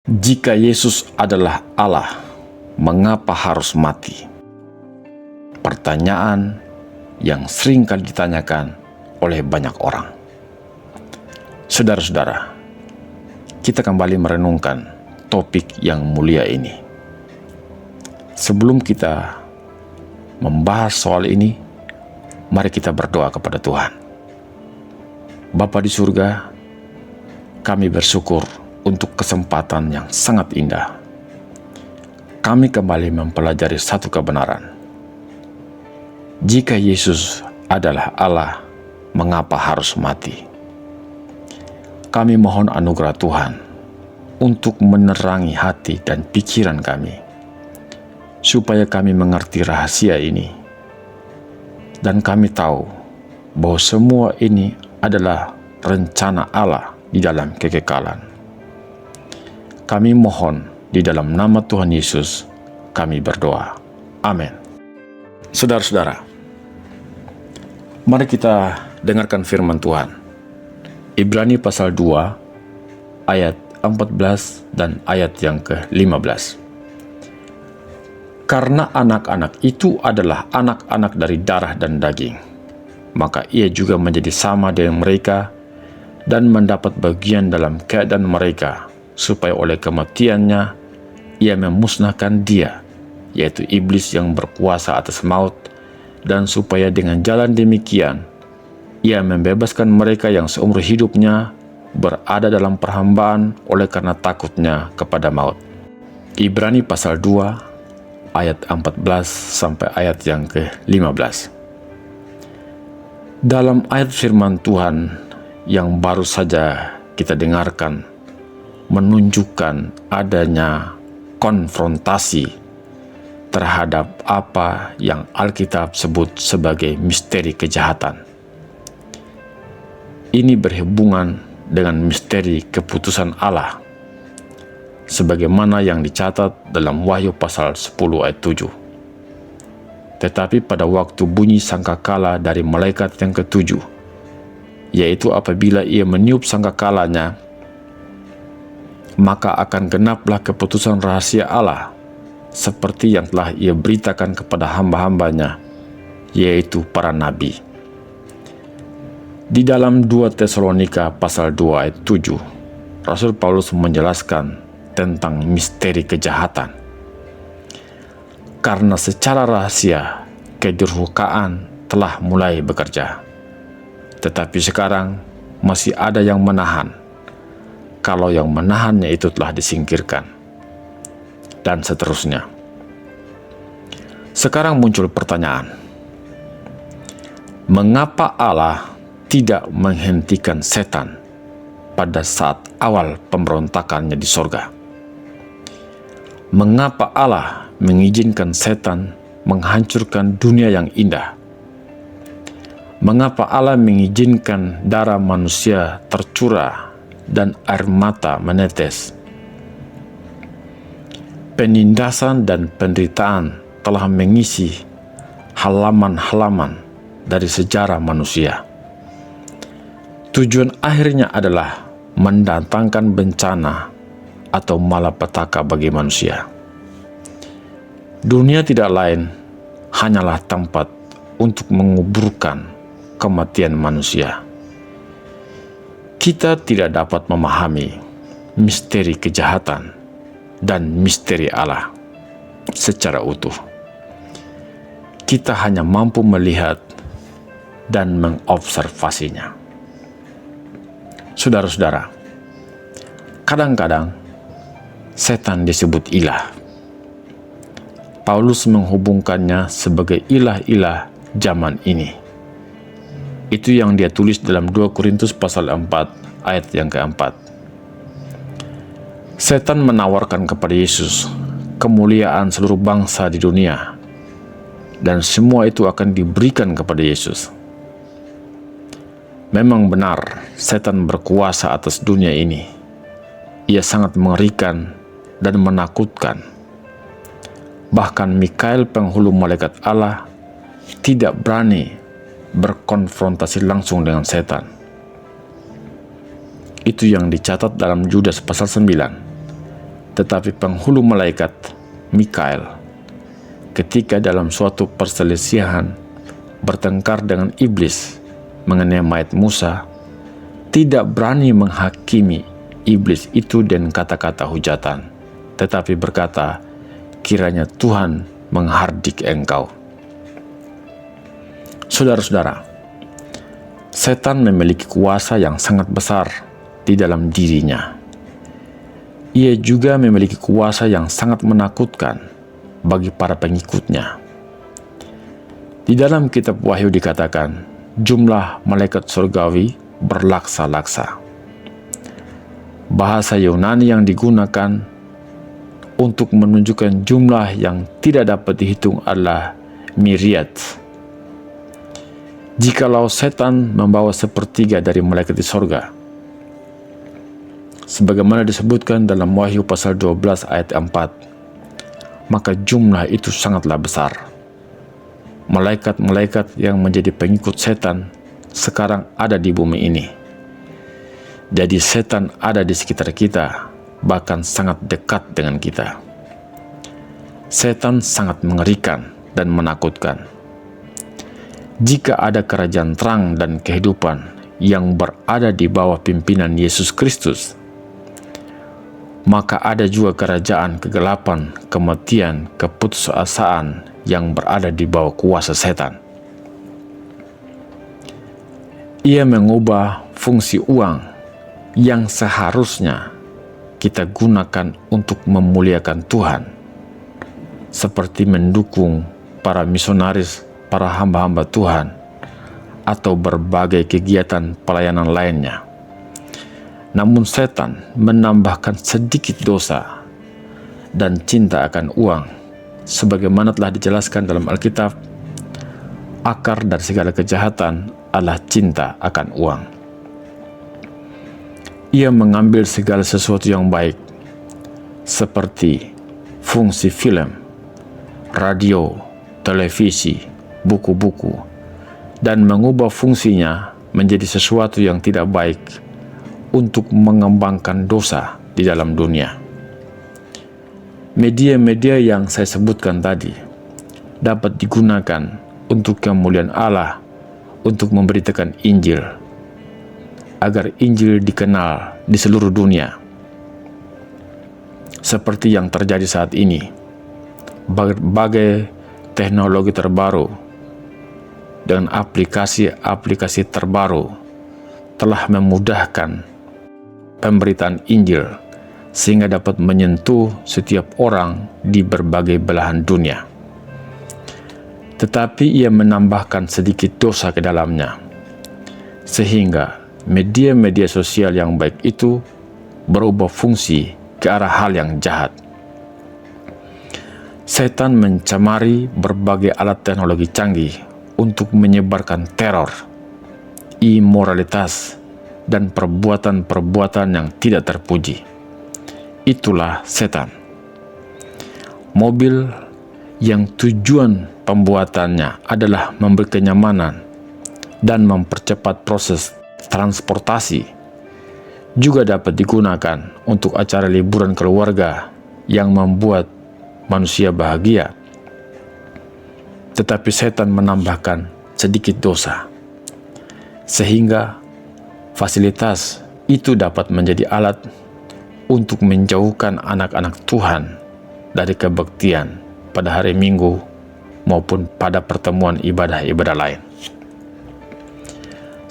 Jika Yesus adalah Allah, mengapa harus mati? Pertanyaan yang sering kali ditanyakan oleh banyak orang. Saudara-saudara, kita kembali merenungkan topik yang mulia ini. Sebelum kita membahas soal ini, mari kita berdoa kepada Tuhan. Bapa di surga, kami bersyukur untuk kesempatan yang sangat indah. Kami kembali mempelajari satu kebenaran. Jika Yesus adalah Allah, mengapa harus mati? Kami mohon anugerah Tuhan untuk menerangi hati dan pikiran kami, supaya kami mengerti rahasia ini. Dan kami tahu bahwa semua ini adalah rencana Allah di dalam kekekalan. Kami mohon di dalam nama Tuhan Yesus, kami berdoa. Amin. Saudara-saudara, mari kita dengarkan firman Tuhan. Ibrani pasal 2, ayat 14 dan ayat yang ke-15. Karena anak-anak itu adalah anak-anak dari darah dan daging, maka ia juga menjadi sama dengan mereka dan mendapat bagian dalam keadaan mereka, supaya oleh kematiannya ia memusnahkan dia, yaitu iblis yang berkuasa atas maut, dan supaya dengan jalan demikian ia membebaskan mereka yang seumur hidupnya berada dalam perhambaan oleh karena takutnya kepada maut. Ibrani pasal 2 ayat 14 sampai ayat yang ke-15. Dalam ayat firman Tuhan yang baru saja kita dengarkan menunjukkan adanya konfrontasi terhadap apa yang Alkitab sebut sebagai misteri kejahatan. Ini berhubungan dengan misteri keputusan Allah, sebagaimana yang dicatat dalam Wahyu pasal 10 ayat 7. Tetapi pada waktu bunyi sangkakala dari malaikat yang ketujuh, yaitu apabila ia meniup sangkakalanya, maka akan genaplah keputusan rahasia Allah, seperti yang telah ia beritakan kepada hamba-hambanya, yaitu para nabi. Di dalam 2 Tesalonika pasal 2 ayat 7, Rasul Paulus menjelaskan tentang misteri kejahatan. Karena secara rahasia, kedurhakaan telah mulai bekerja. Tetapi sekarang masih ada yang menahan, kalau yang menahannya itu telah disingkirkan, dan seterusnya. Sekarang muncul pertanyaan, mengapa Allah tidak menghentikan setan pada saat awal pemberontakannya di sorga? Mengapa Allah mengizinkan setan menghancurkan dunia yang indah? Mengapa Allah mengizinkan darah manusia tercurah dan air mata menetes? Penindasan dan penderitaan telah mengisi halaman-halaman dari sejarah manusia. Tujuan akhirnya adalah mendatangkan bencana atau malapetaka bagi manusia. Dunia tidak lain hanyalah tempat untuk menguburkan kematian manusia. Kita tidak dapat memahami misteri kejahatan dan misteri Allah secara utuh. Kita hanya mampu melihat dan mengobservasinya. Saudara-saudara, kadang-kadang setan disebut ilah. Paulus menghubungkannya sebagai ilah-ilah zaman ini. Itu yang dia tulis dalam 2 Korintus pasal 4 ayat yang keempat. Setan menawarkan kepada Yesus kemuliaan seluruh bangsa di dunia, dan semua itu akan diberikan kepada Yesus. Memang benar, setan berkuasa atas dunia ini. Ia sangat mengerikan dan menakutkan. Bahkan Mikael, penghulu malaikat Allah, tidak berani berkonfrontasi langsung dengan setan. Itu yang dicatat dalam Yudas pasal 9 Tetapi penghulu malaikat, Mikael, ketika dalam suatu perselisihan bertengkar dengan iblis mengenai mayat Musa, tidak berani menghakimi iblis itu dengan kata-kata hujatan, tetapi berkata, kiranya Tuhan menghardik engkau. Saudara-saudara, setan memiliki kuasa yang sangat besar di dalam dirinya. Ia juga memiliki kuasa yang sangat menakutkan bagi para pengikutnya. Di dalam kitab Wahyu dikatakan, jumlah malaikat surgawi berlaksa-laksa. Bahasa Yunani yang digunakan untuk menunjukkan jumlah yang tidak dapat dihitung adalah myriad. Jikalau setan membawa sepertiga dari malaikat di sorga, sebagaimana disebutkan dalam Wahyu pasal 12 ayat 4, maka jumlah itu sangatlah besar. Malaikat-malaikat yang menjadi pengikut setan sekarang ada di bumi ini. Jadi setan ada di sekitar kita, bahkan sangat dekat dengan kita. Setan sangat mengerikan dan menakutkan. Jika ada kerajaan terang dan kehidupan yang berada di bawah pimpinan Yesus Kristus, maka ada juga kerajaan kegelapan, kematian, keputusasaan yang berada di bawah kuasa setan. Ia mengubah fungsi uang yang seharusnya kita gunakan untuk memuliakan Tuhan, seperti mendukung para misionaris, para hamba-hamba Tuhan, atau berbagai kegiatan pelayanan lainnya. Namun setan menambahkan sedikit dosa dan cinta akan uang, sebagaimana telah dijelaskan dalam Alkitab, akar dari segala kejahatan adalah cinta akan uang. Ia mengambil segala sesuatu yang baik, seperti fungsi film, radio, televisi, buku-buku, dan mengubah fungsinya menjadi sesuatu yang tidak baik untuk mengembangkan dosa di dalam dunia. Media-media yang saya sebutkan tadi dapat digunakan untuk kemuliaan Allah, untuk memberitakan Injil, agar Injil dikenal di seluruh dunia. Seperti yang terjadi saat ini, berbagai teknologi terbaru dengan aplikasi-aplikasi terbaru telah memudahkan pemberitaan Injil sehingga dapat menyentuh setiap orang di berbagai belahan dunia. Tetapi ia menambahkan sedikit dosa ke dalamnya, sehingga media-media sosial yang baik itu berubah fungsi ke arah hal yang jahat. Setan mencemari berbagai alat teknologi canggih untuk menyebarkan teror, imoralitas, dan perbuatan-perbuatan yang tidak terpuji. Itulah setan. Mobil yang tujuan pembuatannya adalah memberi kenyamanan dan mempercepat proses transportasi, juga dapat digunakan untuk acara liburan keluarga yang membuat manusia bahagia. Tetapi setan menambahkan sedikit dosa, sehingga fasilitas itu dapat menjadi alat untuk menjauhkan anak-anak Tuhan dari kebaktian pada hari Minggu maupun pada pertemuan ibadah-ibadah lain.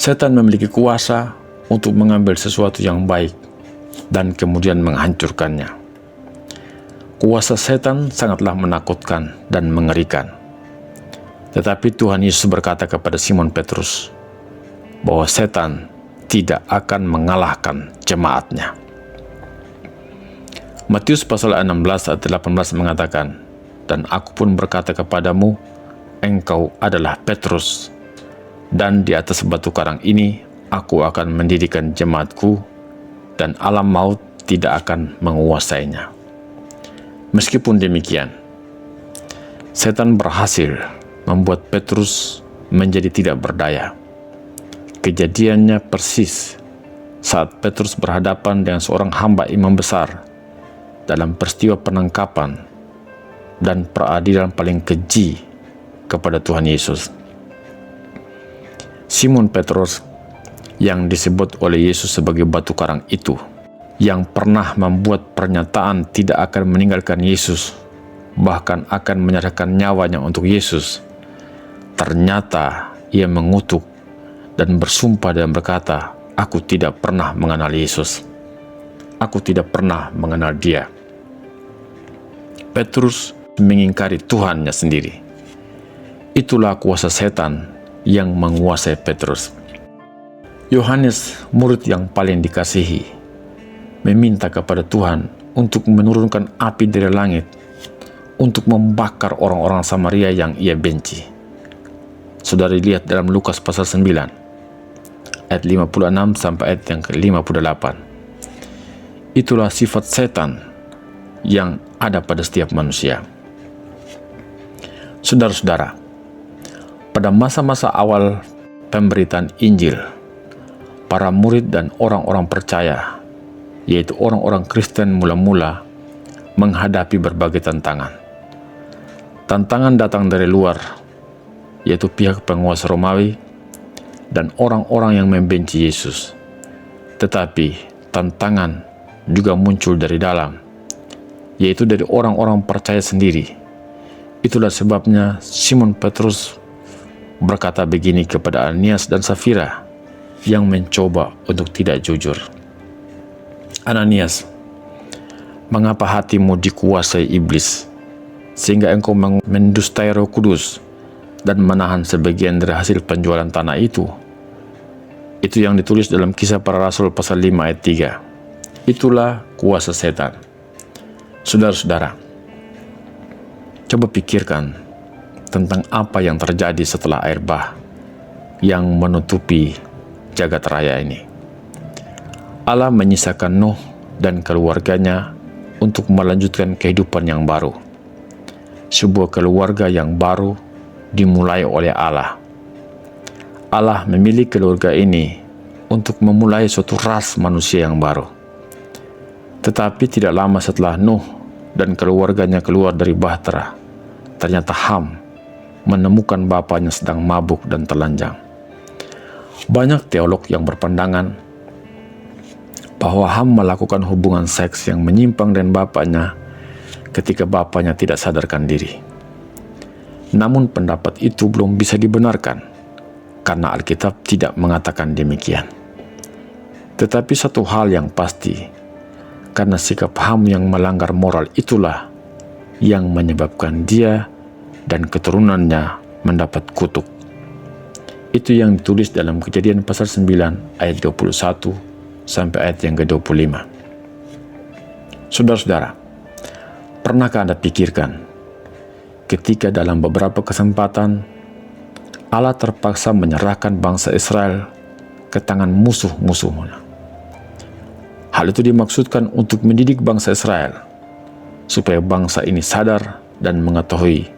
Setan memiliki kuasa untuk mengambil sesuatu yang baik dan kemudian menghancurkannya. Kuasa setan sangatlah menakutkan dan mengerikan. Tetapi Tuhan Yesus berkata kepada Simon Petrus bahwa setan tidak akan mengalahkan jemaatnya. Matius pasal 16 ayat 18 mengatakan, "Dan aku pun berkata kepadamu, engkau adalah Petrus, dan di atas batu karang ini aku akan mendirikan jemaatku, dan alam maut tidak akan menguasainya." Meskipun demikian, setan berhasil membuat Petrus menjadi tidak berdaya. Kejadiannya persis saat Petrus berhadapan dengan seorang hamba imam besar dalam peristiwa penangkapan dan peradilan paling keji kepada Tuhan Yesus. Simon Petrus yang disebut oleh Yesus sebagai batu karang itu, yang pernah membuat pernyataan tidak akan meninggalkan Yesus, bahkan akan menyerahkan nyawanya untuk Yesus, ternyata ia mengutuk dan bersumpah dan berkata, "Aku tidak pernah mengenal Yesus. Aku tidak pernah mengenal dia." Petrus mengingkari Tuhannya sendiri. Itulah kuasa setan yang menguasai Petrus. Yohanes, murid yang paling dikasihi, meminta kepada Tuhan untuk menurunkan api dari langit untuk membakar orang-orang Samaria yang ia benci. Saudara lihat dalam Lukas pasal 9 ayat 56 sampai ayat yang ke-58. Itulah sifat setan yang ada pada setiap manusia. Saudara-saudara, pada masa-masa awal pemberitaan Injil, para murid dan orang-orang percaya, yaitu orang-orang Kristen mula-mula, menghadapi berbagai tantangan. Tantangan datang dari luar, yaitu pihak penguasa Romawi dan orang-orang yang membenci Yesus. Tetapi tantangan juga muncul dari dalam, yaitu dari orang-orang percaya sendiri. Itulah sebabnya Simon Petrus berkata begini kepada Ananias dan Safira yang mencoba untuk tidak jujur. "Ananias, mengapa hatimu dikuasai iblis, sehingga engkau mendustai Roh Kudus dan menahan sebagian dari hasil penjualan tanah itu?" Itu yang ditulis dalam Kisah Para Rasul pasal 5 ayat 3. Itulah kuasa setan. Saudara-saudara, coba pikirkan tentang apa yang terjadi setelah air bah yang menutupi jagat raya ini. Allah menyisakan Nuh dan keluarganya untuk melanjutkan kehidupan yang baru. Sebuah keluarga yang baru dimulai oleh Allah. Allah memilih keluarga ini untuk memulai suatu ras manusia yang baru. Tetapi tidak lama setelah Nuh dan keluarganya keluar dari bahtera, ternyata Ham menemukan bapaknya sedang mabuk dan telanjang. Banyak teolog yang berpandangan bahwa Ham melakukan hubungan seks yang menyimpang dengan bapaknya ketika bapaknya tidak sadarkan diri. Namun pendapat itu belum bisa dibenarkan karena Alkitab tidak mengatakan demikian. Tetapi satu hal yang pasti, karena sikap Ham yang melanggar moral itulah yang menyebabkan dia dan keturunannya mendapat kutuk. Itu yang ditulis dalam Kejadian pasal 9 ayat 21 sampai ayat yang ke-25. Saudara-saudara, pernahkah Anda pikirkan ketika dalam beberapa kesempatan Allah terpaksa menyerahkan bangsa Israel ke tangan musuh-musuhnya? Hal itu dimaksudkan untuk mendidik bangsa Israel supaya bangsa ini sadar dan mengetahui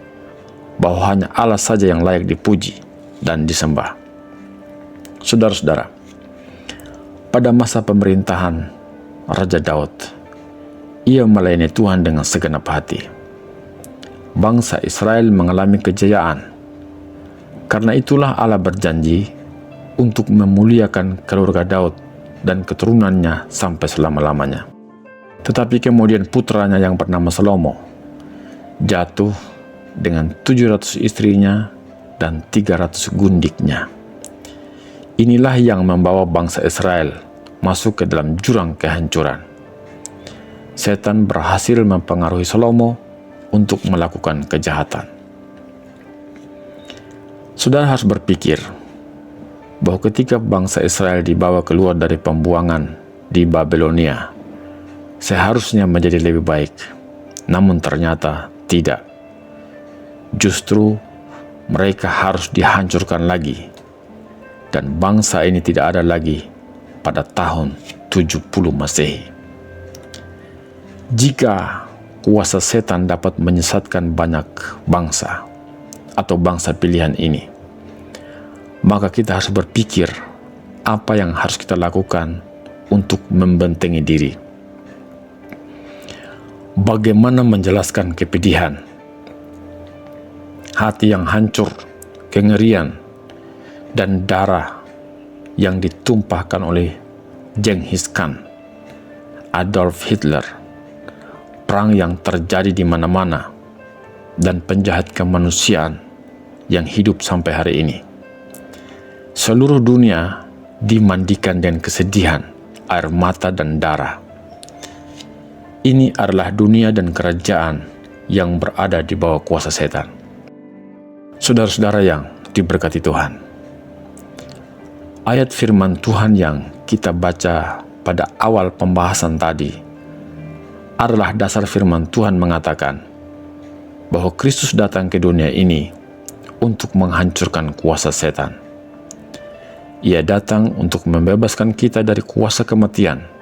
bahwa hanya Allah saja yang layak dipuji dan disembah. Saudara-saudara, pada masa pemerintahan Raja Daud, ia melayani Tuhan dengan segenap hati. Bangsa Israel mengalami kejayaan. Karena itulah Allah berjanji untuk memuliakan keluarga Daud dan keturunannya sampai selama-lamanya. Tetapi kemudian putranya yang bernama Salomo jatuh dengan 700 istrinya dan 300 gundiknya. Inilah yang membawa bangsa Israel masuk ke dalam jurang kehancuran. Setan berhasil mempengaruhi Salomo untuk melakukan kejahatan. Saudara harus berpikir bahwa ketika bangsa Israel dibawa keluar dari pembuangan di Babelonia, seharusnya menjadi lebih baik. Namun ternyata tidak. Justru mereka harus dihancurkan lagi, dan bangsa ini tidak ada lagi pada tahun 70 Masehi. Jika kuasa setan dapat menyesatkan banyak bangsa atau bangsa pilihan ini, maka kita harus berpikir apa yang harus kita lakukan untuk membentengi diri. Bagaimana menjelaskan kepedihan, hati yang hancur, kengerian, dan darah yang ditumpahkan oleh Genghis Khan, Adolf Hitler, perang yang terjadi di mana-mana, dan penjahat kemanusiaan yang hidup sampai hari ini. Seluruh dunia dimandikan dengan kesedihan, air mata, dan darah. Ini adalah dunia dan kerajaan yang berada di bawah kuasa setan. Saudara-saudara yang diberkati Tuhan, ayat firman Tuhan yang kita baca pada awal pembahasan tadi adalah dasar firman Tuhan mengatakan bahwa Kristus datang ke dunia ini untuk menghancurkan kuasa setan. Ia datang untuk membebaskan kita dari kuasa kematian,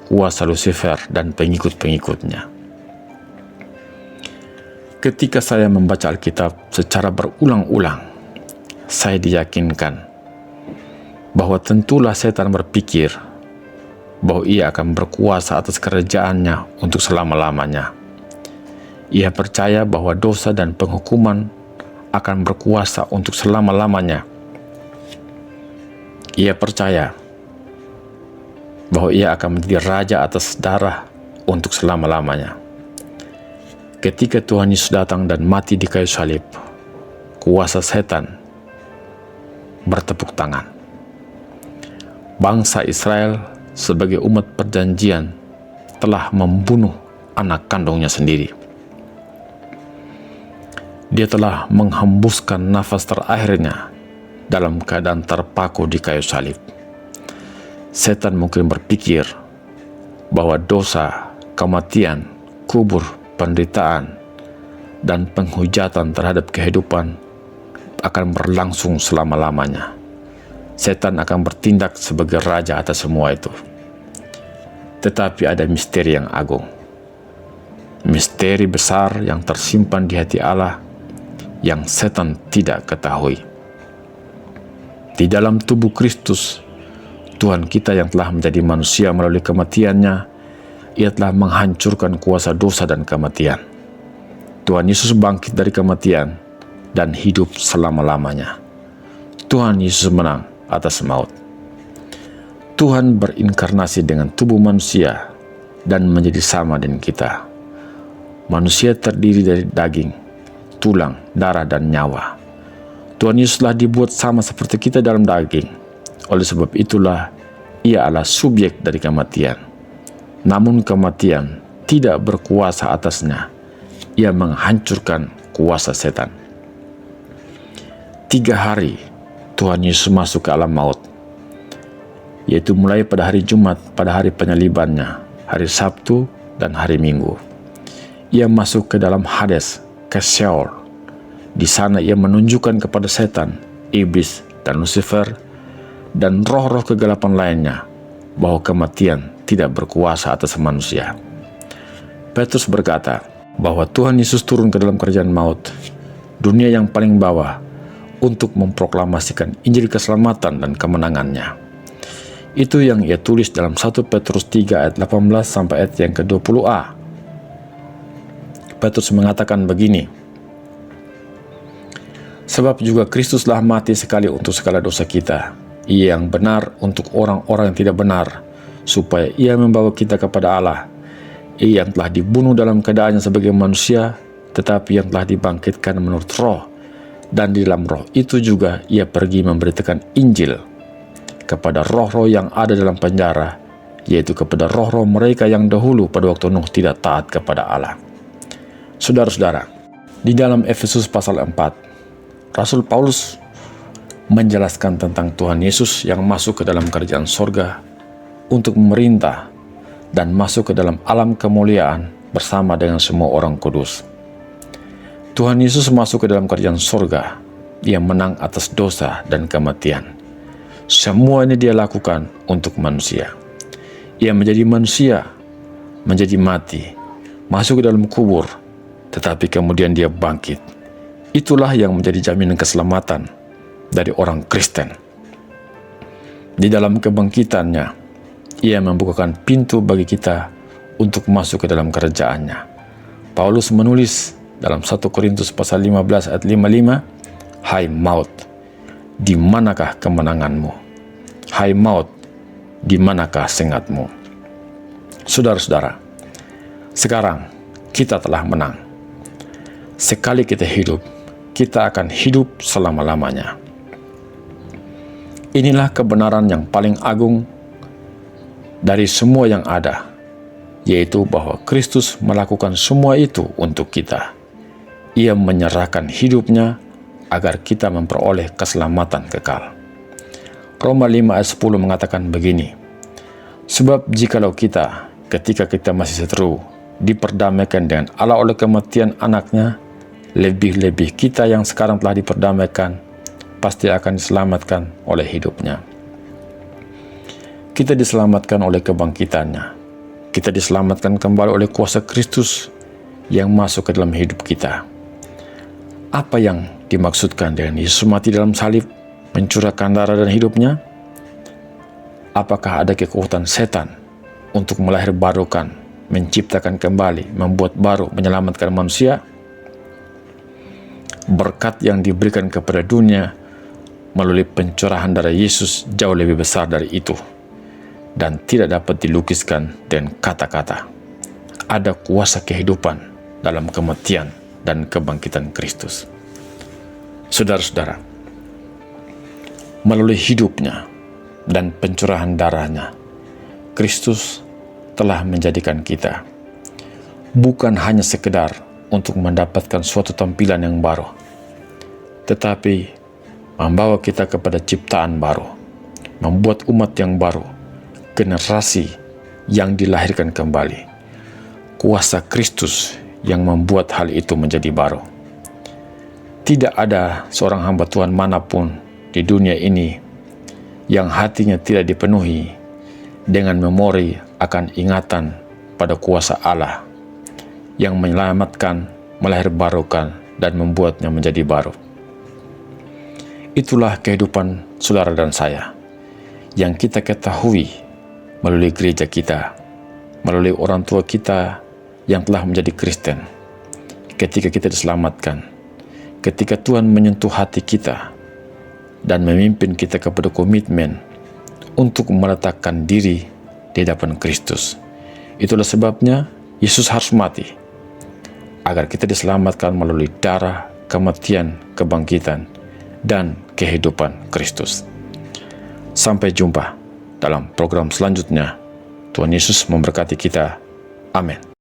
kuasa Lucifer dan pengikut-pengikutnya. Ketika saya membaca Alkitab secara berulang-ulang, saya diyakinkan bahwa tentulah setan berpikir bahwa ia akan berkuasa atas kerajaannya untuk selama-lamanya. Ia percaya bahwa dosa dan penghukuman akan berkuasa untuk selama-lamanya. Ia percaya bahwa ia akan menjadi raja atas darah untuk selama-lamanya. Ketika Tuhan Yesus datang dan mati di kayu salib, kuasa setan bertepuk tangan. Bangsa Israel sebagai umat perjanjian telah membunuh anak kandungnya sendiri. Dia telah menghembuskan nafas terakhirnya dalam keadaan terpaku di kayu salib. Setan mungkin berpikir bahwa dosa, kematian, kubur, penderitaan, dan penghujatan terhadap kehidupan akan berlangsung selama-lamanya. Setan akan bertindak sebagai raja atas semua itu. Tetapi ada misteri yang agung, misteri besar yang tersimpan di hati Allah yang setan tidak ketahui. Di dalam tubuh Kristus, Tuhan kita yang telah menjadi manusia melalui kematiannya, ia telah menghancurkan kuasa dosa dan kematian. Tuhan Yesus bangkit dari kematian dan hidup selama-lamanya. Tuhan Yesus menang atas maut. Tuhan berinkarnasi dengan tubuh manusia dan menjadi sama dengan kita. Manusia terdiri dari daging, tulang, darah, dan nyawa. Tuhan Yesus telah dibuat sama seperti kita dalam daging. Oleh sebab itulah ia adalah subjek dari kematian. Namun kematian tidak berkuasa atasnya. Ia menghancurkan kuasa setan. 3 hari Tuhan Yesus masuk ke alam maut, yaitu mulai pada hari Jumat, pada hari penyalibannya, hari Sabtu, dan hari Minggu. Ia masuk ke dalam Hades, ke Sheol. Di sana ia menunjukkan kepada setan, iblis, dan Lucifer, dan roh-roh kegelapan lainnya bahwa kematian tidak berkuasa atas manusia. Petrus berkata bahwa Tuhan Yesus turun ke dalam kerajaan maut, dunia yang paling bawah, untuk memproklamasikan Injil keselamatan dan kemenangannya. Itu yang ia tulis dalam 1 Petrus 3 ayat 18 sampai ayat yang ke-20a. Petrus mengatakan begini, sebab juga Kristuslah mati sekali untuk segala dosa kita, Ia yang benar untuk orang-orang yang tidak benar, supaya ia membawa kita kepada Allah. Ia yang telah dibunuh dalam keadaannya sebagai manusia, tetapi yang telah dibangkitkan menurut roh, dan di dalam roh itu juga ia pergi memberitakan Injil kepada roh-roh yang ada dalam penjara, yaitu kepada roh-roh mereka yang dahulu pada waktu Nuh tidak taat kepada Allah. Saudara-saudara, di dalam Efesus pasal 4, Rasul Paulus menjelaskan tentang Tuhan Yesus yang masuk ke dalam kerajaan sorga untuk memerintah dan masuk ke dalam alam kemuliaan bersama dengan semua orang kudus. Tuhan Yesus masuk ke dalam kerajaan sorga. Ia menang atas dosa dan kematian. Semua ini dia lakukan untuk manusia. Ia menjadi manusia, menjadi mati, masuk ke dalam kubur, tetapi kemudian dia bangkit. Itulah yang menjadi jaminan keselamatan dari orang Kristen. Di dalam kebangkitannya, ia membukakan pintu bagi kita untuk masuk ke dalam kerajaannya. Paulus menulis dalam 1 Korintus pasal 15 ayat 55, "Hai maut, di manakah kemenanganmu? Hai maut, di manakah sengatmu?" Saudara-saudara, sekarang kita telah menang. Sekali kita hidup, kita akan hidup selama-lamanya. Inilah kebenaran yang paling agung dari semua yang ada, yaitu bahwa Kristus melakukan semua itu untuk kita. Ia menyerahkan hidupnya agar kita memperoleh keselamatan kekal. Roma 5 ayat 10 mengatakan begini, "Sebab jikalau kita, ketika kita masih seteru, diperdamaikan dengan Allah oleh kematian anaknya, lebih-lebih kita yang sekarang telah diperdamaikan, pasti akan diselamatkan oleh hidupnya." Kita diselamatkan oleh kebangkitannya. Kita diselamatkan kembali oleh kuasa Kristus yang masuk ke dalam hidup kita. Apa yang dimaksudkan dengan Yesus mati dalam salib, mencurahkan darah dan hidupnya? Apakah ada kekuatan setan untuk melahirbarukan, menciptakan kembali, membuat baru, menyelamatkan manusia? Berkat yang diberikan kepada dunia melalui pencurahan darah Yesus jauh lebih besar dari itu, dan tidak dapat dilukiskan dengan kata-kata. Ada kuasa kehidupan dalam kematian dan kebangkitan Kristus. Saudara-saudara, melalui hidupnya dan pencurahan darahnya, Kristus telah menjadikan kita bukan hanya sekedar untuk mendapatkan suatu tampilan yang baru, tetapi membawa kita kepada ciptaan baru, membuat umat yang baru, generasi yang dilahirkan kembali. Kuasa Kristus yang membuat hal itu menjadi baru. Tidak ada seorang hamba Tuhan manapun di dunia ini yang hatinya tidak dipenuhi dengan memori akan ingatan pada kuasa Allah yang menyelamatkan, melahirbarukan, dan membuatnya menjadi baru. Itulah kehidupan saudara dan saya yang kita ketahui melalui gereja kita, melalui orang tua kita yang telah menjadi Kristen. Ketika kita diselamatkan, ketika Tuhan menyentuh hati kita dan memimpin kita kepada komitmen untuk meletakkan diri di hadapan Kristus. Itulah sebabnya Yesus harus mati, agar kita diselamatkan melalui darah, kematian, kebangkitan, dan kehidupan Kristus. Sampai jumpa dalam program selanjutnya. Tuhan Yesus memberkati kita. Amin.